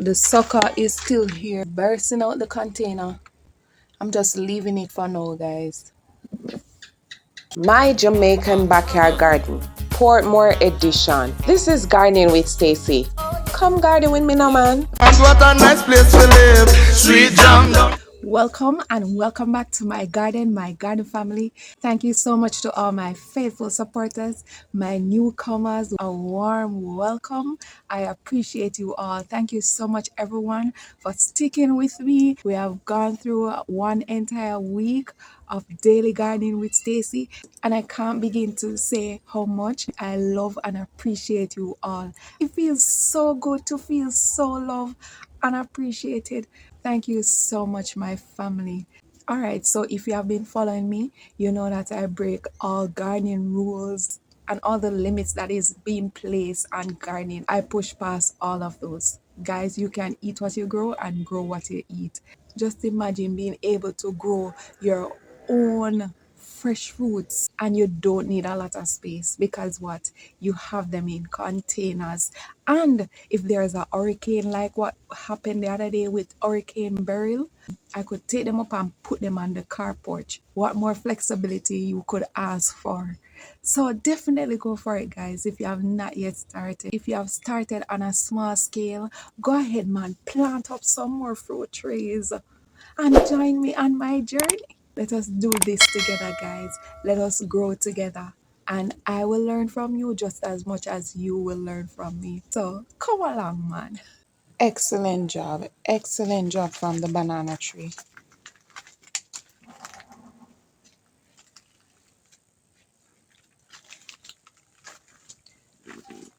The sucker is still here, bursting out the container. I'm just leaving it for now, guys. My Jamaican Backyard Garden, Portmore Edition. This is Gardening with Stacy. Come garden with me now, man. And what a nice place to live. Sweet jam. Welcome and welcome back to my garden family. Thank you so much to all my faithful supporters, my newcomers. A warm welcome. I appreciate you all. Thank you so much, everyone, for sticking with me. We have gone through one entire week of daily gardening with Stacy, and I can't begin to say how much I love and appreciate you all. It feels so good to feel so loved and appreciated. Thank you so much, my family. All right, so if you have been following me, you know that I break all gardening rules and all the limits that is being placed on gardening. I push past all of those. Guys, you can eat what you grow and grow what you eat. Just imagine being able to grow your own fresh fruits and you don't need a lot of space because what you have them in containers. And if there's a hurricane like what happened the other day with Hurricane Beryl, I could take them up and put them on the car porch. What more flexibility you could ask for? So definitely go for it, guys. If you have not yet started, if you have started on a small scale, go ahead, man, plant up some more fruit trees and join me on my journey. Let us do this together, guys. Let us grow together. And I will learn from you just as much as you will learn from me. So come along, man. Excellent job. Excellent job from the banana tree.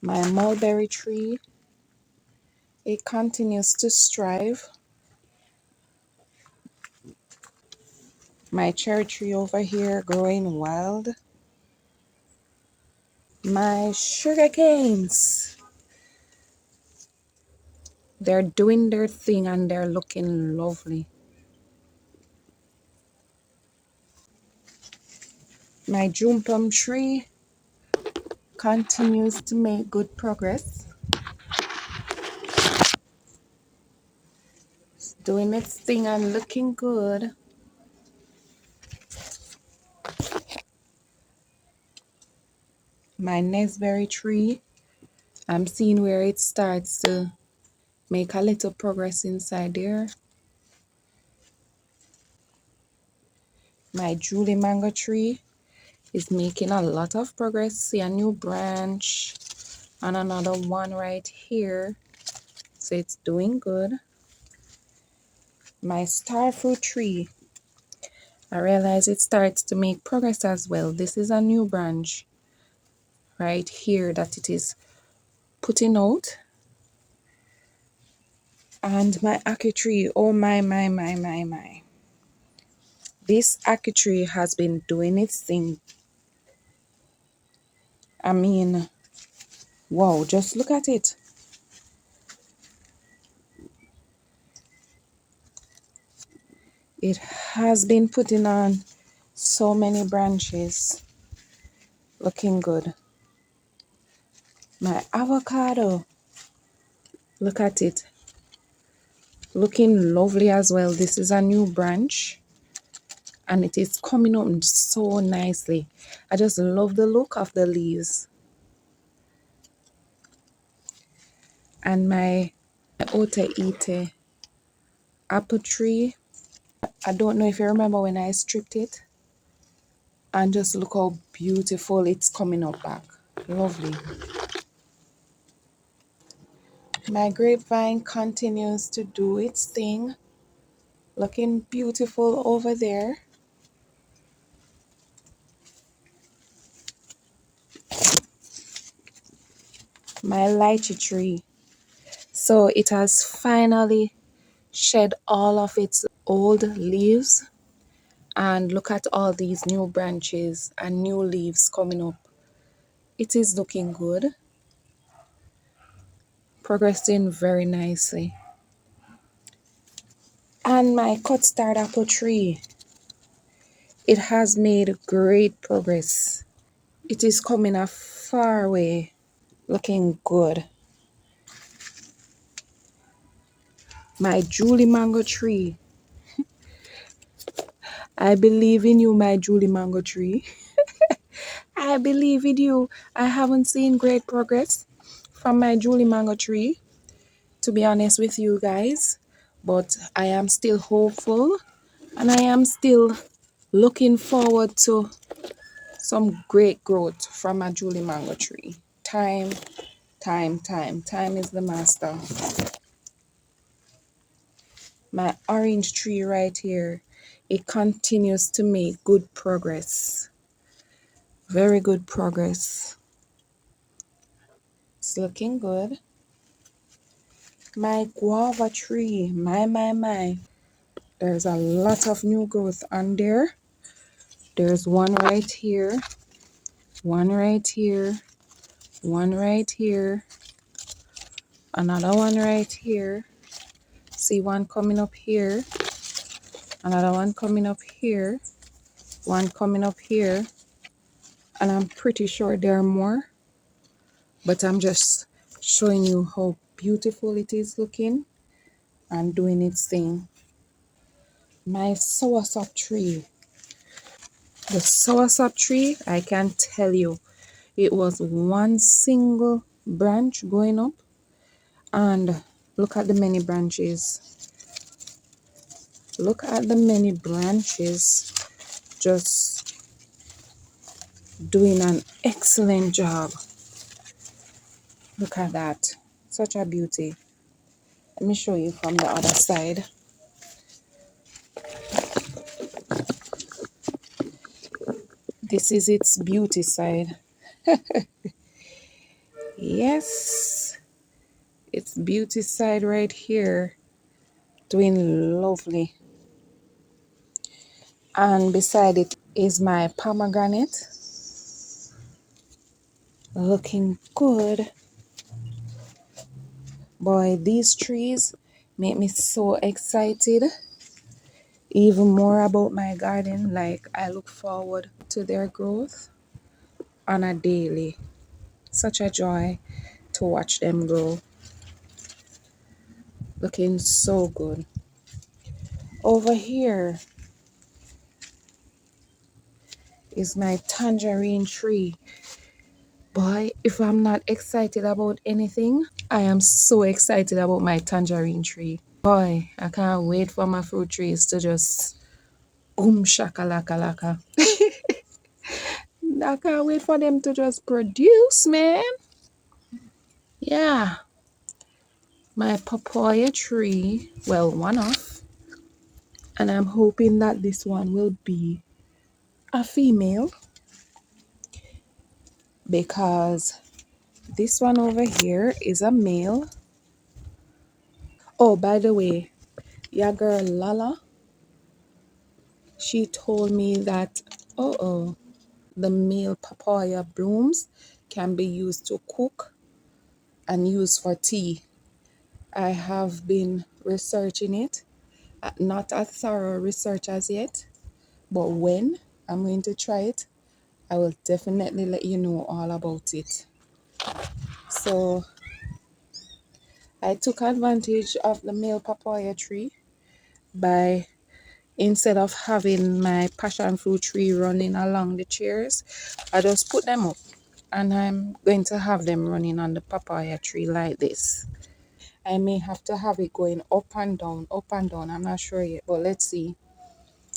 My mulberry tree, it continues to strive. My cherry tree over here growing wild. My sugar canes, they're doing their thing and they're looking lovely. My June plum tree continues to make good progress. It's doing its thing and looking good. My Nesberry tree, I'm seeing where it starts to make a little progress inside there. My Julie mango tree is making a lot of progress. See a new branch and another one right here. So it's doing good. My star fruit tree, I realize it starts to make progress as well. This is a new branch right here that it is putting out. And my ackee tree, oh my. This ackee tree has been doing its thing. I mean, wow, just look at it. It has been putting on so many branches. Looking good. My avocado, look at it. Looking lovely as well. This is a new branch and it is coming up so nicely. I just love the look of the leaves. And my Otaite apple tree, I don't know if you remember when I stripped it, and just look how beautiful it's coming up back. Lovely. My grapevine continues to do its thing. Looking beautiful over there. My lychee tree. So it has finally shed all of its old leaves. And look at all these new branches and new leaves coming up. It is looking good. Progressing very nicely. And my custard apple tree, it has made great progress. It is coming a far way, looking good. My Julie mango tree. I believe in you, my Julie mango tree. I believe in you. I haven't seen great progress from my Julie mango tree, to be honest with you guys, but I am still hopeful and I am still looking forward to some great growth from my Julie mango tree. Time is the master. My orange tree right here, it continues to make good progress. Very good progress. It's looking good. My guava tree, my. There's a lot of new growth on there. There's one right here, one right here, one right here, another one right here. See one coming up here, another one coming up here, one coming up here, and I'm pretty sure there are more, but I'm just showing you how beautiful it is looking and doing its thing. My soursop tree. The soursop tree, I can tell you, it was one single branch going up, and look at the many branches. Look at the many branches just doing an excellent job. Look at that. Such a beauty. Let me show you from the other side. This is its beauty side. Yes, its beauty side right here. Doing lovely. And beside it is my pomegranate. Looking good. Boy, these trees make me so excited. Even more about my garden. Like, I look forward to their growth on a daily. Such a joy to watch them grow. Looking so good. Over here is my tangerine tree. Boy, if I'm not excited about anything, I am so excited about my tangerine tree. Boy, I can't wait for my fruit trees to just boom shakalaka laka. I can't wait for them to just produce, man. Yeah. My papaya tree, well, one off. And I'm hoping that this one will be a female, because this one over here is a male. Oh, by the way, your girl Lala, she told me that, the male papaya blooms can be used to cook and used for tea. I have been researching it, not a thorough research as yet, but when I'm going to try it, I will definitely let you know all about it. So I took advantage of the male papaya tree by, instead of having my passion fruit tree running along the chairs, I just put them up, and I'm going to have them running on the papaya tree like this. I may have to have it going up and down, up and down. I'm not sure yet, but let's see.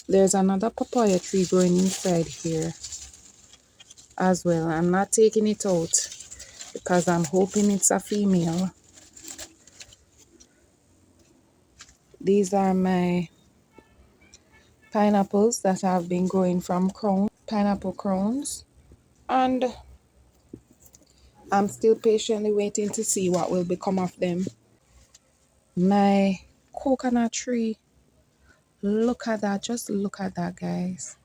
There's another papaya tree growing inside here as well. I'm not taking it out because I'm hoping it's a female. These are my pineapples that have been growing from pineapple crowns. And I'm still patiently waiting to see what will become of them. My coconut tree, look at that, just look at that, guys.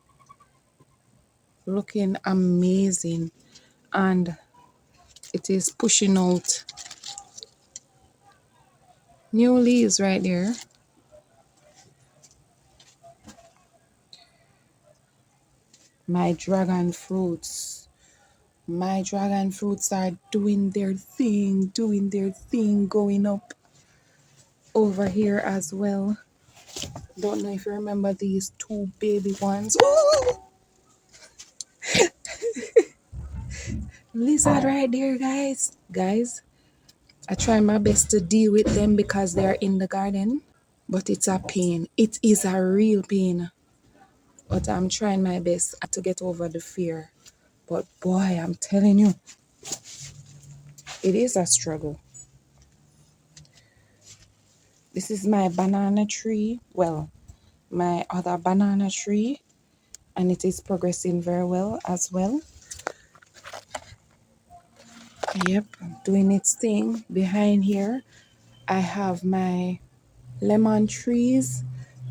Looking amazing, and it is pushing out new leaves right there. My dragon fruits are doing their thing, going up. over here as well. Don't know if you remember these two baby ones. Ooh! Lizard right there, guys. Guys, I try my best to deal with them because they're in the garden, but it's a pain. It is a real pain. But I'm trying my best to get over the fear. But boy, I'm telling you, it is a struggle. This is my banana tree. Well, my other banana tree, and it is progressing very well as well. Yep, doing its thing. Behind here, I have my lemon trees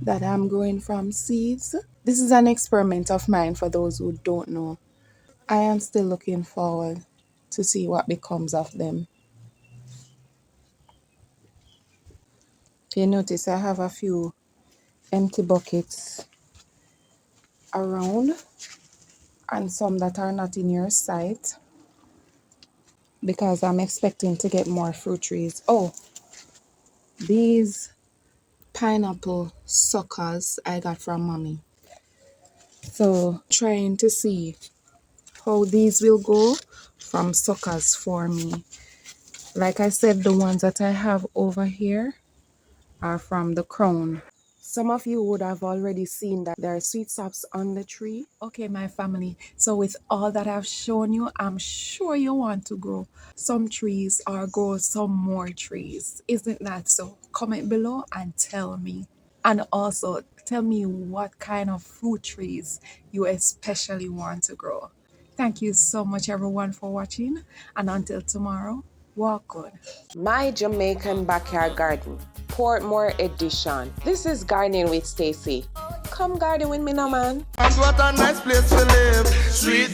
that I'm growing from seeds. This is an experiment of mine for those who don't know. I am still looking forward to see what becomes of them. If you notice, I have a few empty buckets around and some that are not in your sight because I'm expecting to get more fruit trees. Oh, these pineapple suckers I got from mommy. So trying to see how these will go from suckers for me. Like I said, the ones that I have over here are from the crown. Some of you would have already seen that there are sweet sops on the tree. Okay, my family. So with all that I've shown you, I'm sure you want to grow some trees or grow some more trees. Isn't that so? Comment below and tell me. And also tell me what kind of fruit trees you especially want to grow. Thank you so much everyone for watching, and until tomorrow, walk good. My Jamaican Backyard Garden, Portmore Edition. This is Gardening with Stacy. Come garden with me now, man. And what a nice place to live. Sweet